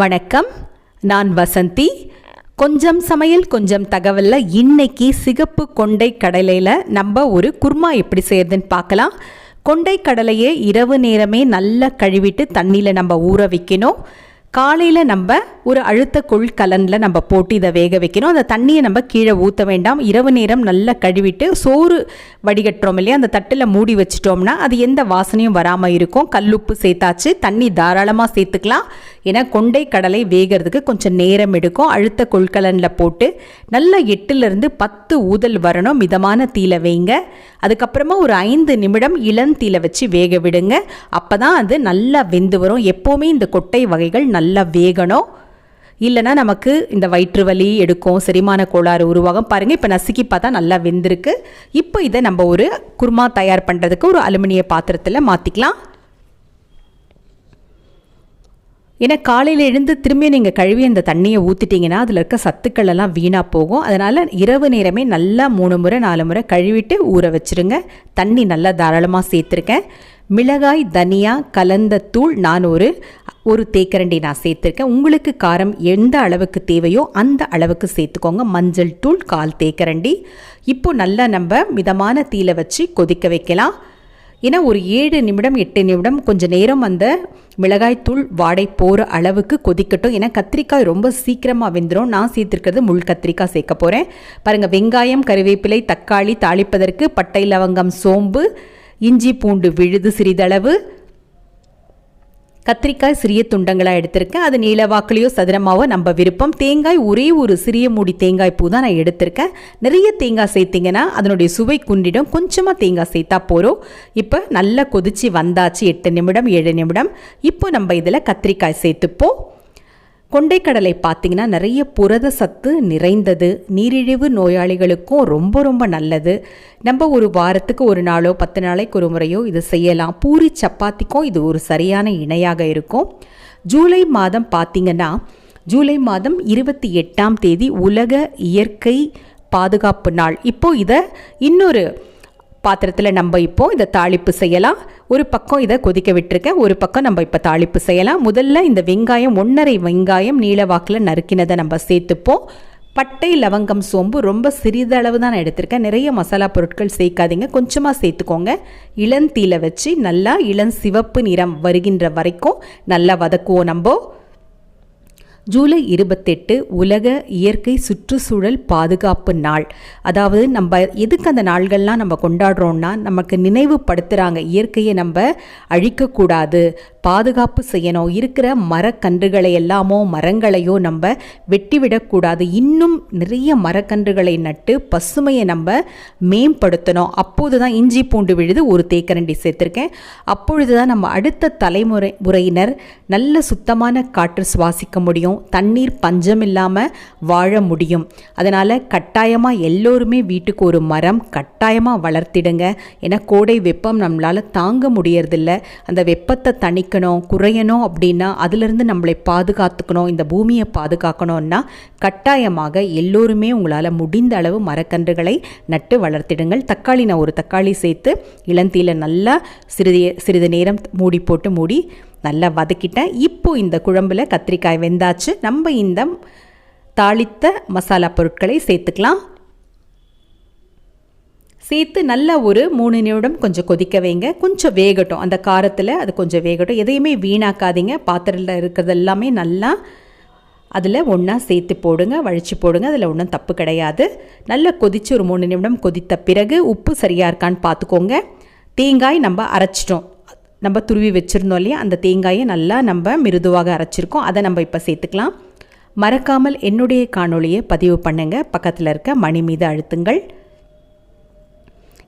வணக்கம், நான் வசந்தி. கொஞ்சம் சமையல் கொஞ்சம் தகவலில் இன்னைக்கு சிகப்பு கொண்டை கடலையில் நம்ம ஒரு குருமா எப்படி செய்யறதுன்னு பார்க்கலாம். கொண்டை கடலையை இரவு நேரமே நல்லா கழுவிட்டு தண்ணியில் நம்ம ஊற வைக்கணும். காலையில் நம்ம ஒரு அழுத்த கொள்கலனில் நம்ம போட்டு இதை வேக வைக்கணும். அந்த தண்ணியை நம்ம கீழே ஊற்ற வேண்டாம். இரவு நேரம் நல்லா கழுவிட்டு சோறு வடிகட்டுறோம் இல்லையா, அந்த தட்டில் மூடி வச்சிட்டோம்னா அது எந்த வாசனையும் வராமல் இருக்கும். கல்லுப்பு சேர்த்தாச்சு, தண்ணி தாராளமாக சேர்த்துக்கலாம். ஏன்னா கொண்டை கடலை வேகிறதுக்கு கொஞ்சம் நேரம் எடுக்கும். அழுத்த கொள்கலனில் போட்டு நல்லா 8லிருந்து 10 ஊதல் வரணும். மிதமான தீயில வைங்க. அதுக்கப்புறமா ஒரு 5 நிமிடம் இளந்தீயில வச்சு வேக விடுங்க. அப்போ தான் அது நல்லா வெந்து வரும். எப்போவுமே இந்த கொட்டை வகைகள் நல்லா வேகணும், இல்லைனா நமக்கு இந்த வயிற்று வலி எடுக்கும், செரிமான கோளாறு உருவாகும். பாருங்கள், இப்போ நசுக்கி பார்த்தா நல்லா வெந்திருக்கு. இப்போ இதை நம்ம ஒரு குருமா தயார் பண்ணுறதுக்கு ஒரு அலுமினிய பாத்திரத்தில் மாற்றிக்கலாம். ஏன்னா காலையில் எழுந்து திரும்பி நீங்கள் கழுவி அந்த தண்ணியை ஊற்றிட்டிங்கன்னா அதில் இருக்க சத்துக்கள் எல்லாம் வீணாக போகும். அதனால் இரவு நேரமே நல்லா 3 முறை 4 முறை கழுவிட்டு ஊற வச்சுருங்க. தண்ணி நல்லா தாராளமாக சேர்த்துருக்கேன். மிளகாய் தனியா கலந்த தூள் நான் ஒரு தேக்கரண்டி நான் சேர்த்துருக்கேன். உங்களுக்கு காரம் எந்த அளவுக்கு தேவையோ அந்த அளவுக்கு சேர்த்துக்கோங்க. மஞ்சள் தூள் 1/4 தேக்கரண்டி. இப்போ நல்லா நம்ம மிதமான தீயில வச்சு கொதிக்க வைக்கலாம். ஏன்னா ஒரு 7 நிமிடம் 8 நிமிடம் கொஞ்சம் நேரம் அந்த மிளகாய் தூள் வாடை போகிற அளவுக்கு கொதிக்கட்டும். ஏன்னா கத்திரிக்காய் ரொம்ப சீக்கிரமாக வெந்துடும். நான் சேர்த்துருக்கிறது முள் கத்திரிக்காய் சேர்க்க போகிறேன். பாருங்கள், வெங்காயம், கறிவேப்பிலை, தக்காளி, தாளிப்பதற்கு பட்டை, லவங்கம், சோம்பு, இஞ்சி பூண்டு விழுது சிறிதளவு, கத்திரிக்காய் சிறிய துண்டங்களாக எடுத்திருக்கேன். அது நீளவாக்கிலையோ சதுரமாவோ நம்ம விருப்பம். தேங்காய் ஒரே ஒரு சிறிய மூடி தேங்காய் பூ தான் நான் எடுத்திருக்கேன். நிறைய தேங்காய் சேர்த்திங்கன்னா அதனுடைய சுவை குன்றிடும். கொஞ்சமாக தேங்காய் சேர்த்தா போகிறோம். இப்போ நல்லா கொதிச்சு வந்தாச்சு. 8 நிமிடம் 7 நிமிடம். இப்போ நம்ம இதில் கத்திரிக்காய் சேர்த்துப்போம். கொண்டைக்கடலை பார்த்திங்கன்னா நிறைய புரத சத்து நிறைந்தது. நீரிழிவு நோயாளிகளுக்கும் ரொம்ப ரொம்ப நல்லது. நம்ம ஒரு வாரத்துக்கு ஒரு நாளோ 10 நாளைக்கு ஒரு முறையோ இது செய்யலாம். பூரி சப்பாத்திக்கும் இது ஒரு சரியான இணையாக இருக்கும். ஜூலை மாதம் பார்த்திங்கன்னா ஜூலை மாதம் 28ஆம் தேதி உலக இயற்கை பாதுகாப்பு நாள். இப்போது இதை இன்னொரு பாத்திரத்தில் நம்ம இப்போ இதை தாளிப்பு செய்யலாம். ஒரு பக்கம் இதை கொதிக்க விட்டுருக்கேன், ஒரு பக்கம் நம்ம இப்போ தாளிப்பு செய்யலாம். முதல்ல இந்த வெங்காயம் 1½ வெங்காயம் நீளவாக்கில் நறுக்கினதை நம்ம சேர்த்துப்போம். பட்டை, லவங்கம், சோம்பு ரொம்ப சிறிதளவு தான் நான் எடுத்திருக்கேன். நிறைய மசாலா பொருட்கள் சேர்க்காதீங்க, கொஞ்சமாக சேர்த்துக்கோங்க. இளந்தீயில வச்சு நல்லா இளஞ்சிவப்பு நிறம் வருகின்ற வரைக்கும் நல்லா வதக்குவோம். நம்ம ஜூலை 28 உலக இயற்கை சுற்றுச்சூழல் பாதுகாப்பு நாள். அதாவது நம்ம எதுக்கு அந்த நாள்கள்லாம் நம்ம கொண்டாடுறோம்னா நமக்கு நினைவுபடுத்துகிறாங்க, இயற்கையை நம்ம அழிக்கக்கூடாது, பாதுகாப்பு செய்யணும். இருக்கிற மரக்கன்றுகளை எல்லாமோ மரங்களையோ நம்ம வெட்டி விடக்கூடாது. இன்னும் நிறைய மரக்கன்றுகளை நட்டு பசுமையை நம்ம மேம்படுத்தணும். அப்போது தான் இஞ்சி பூண்டு விழுது ஒரு தேக்கரண்டி சேர்த்துருக்கேன். அப்பொழுது தான் நம்ம அடுத்த தலைமுறையினர் நல்ல சுத்தமான காற்று சுவாசிக்க முடியும், தண்ணீர் பஞ்சம் இல்லாமல் வாழ முடியும். அதனால் கட்டாயமாக எல்லோருமே வீட்டுக்கு ஒரு மரம் கட்டாயமாக வளர்த்திடுங்க. ஏன்னா கோடை வெப்பம் நம்மளால் தாங்க முடியறதில்ல. அந்த வெப்பத்தை தணிக்கணும், குறையணும் அப்படின்னா அதிலிருந்து நம்மளை பாதுகாத்துக்கணும், இந்த பூமியை பாதுகாக்கணும்னா கட்டாயமாக எல்லோருமே உங்களால் முடிந்த அளவு மரக்கன்றுகளை நட்டு வளர்த்திடுங்கள். தக்காளி நான் ஒரு தக்காளி சேர்த்து இளந்தீயில நல்லா சிறிது நேரம் மூடி நல்லா வதக்கிட்டேன். இப்போ இந்த குழம்புல கத்திரிக்காய் வெந்தாச்சு. நம்ம இந்த தாளித்த மசாலா பொருட்களை சேர்த்துக்கலாம். சேர்த்து நல்லா ஒரு 3 நிமிடம் கொஞ்சம் கொதிக்க வைங்க. கொஞ்சம் வேகட்டும், அந்த காரத்தில் அது கொஞ்சம் வேகட்டும். எதையுமே வீணாக்காதீங்க. பாத்திரத்தில் இருக்கிறது எல்லாமே நல்லா அதில் ஒன்றா சேர்த்து போடுங்க, வழித்து போடுங்க. அதில் ஒன்றும் தப்பு கிடையாது. நல்லா கொதித்து ஒரு 3 நிமிடம் கொதித்த பிறகு உப்பு சரியாக இருக்கான்னு பார்த்துக்கோங்க. தேங்காய் நம்ம அரைச்சிட்டோம், நம்ம துருவி வச்சுருந்தோம் இல்லையா, அந்த தேங்காயை நல்லா நம்ம மிருதுவாக அரைச்சிருக்கோம். அதை நம்ம இப்போ சேர்த்துக்கலாம். மறக்காமல் என்னுடைய காணொளியை பதிவு பண்ணுங்கள். பக்கத்தில் இருக்க மணி மீது அழுத்துங்கள்.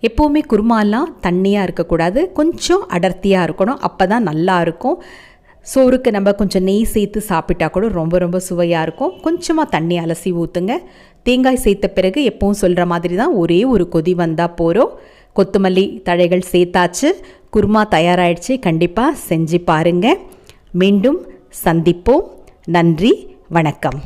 எப்போவுமே குருமாலாம் தண்ணியாக இருக்கக்கூடாது, கொஞ்சம் அடர்த்தியாக இருக்கணும். அப்போ தான் நல்லா இருக்கும். சோறுக்கு நம்ம கொஞ்சம் நெய் சேர்த்து சாப்பிட்டா கூட ரொம்ப ரொம்ப சுவையாக இருக்கும். கொஞ்சமாக தண்ணி அலசி ஊற்றுங்க. தேங்காய் சேர்த்த பிறகு எப்பவும் சொல்கிற மாதிரி தான் ஒரே ஒரு கொதி வந்தால் போகிறோம். கொத்தமல்லி தழைகள் சேர்த்தாச்சு. குருமா தயாராகிடுச்சு. கண்டிப்பாக செஞ்சு பாருங்கள். மீண்டும் சந்திப்போம். நன்றி, வணக்கம்.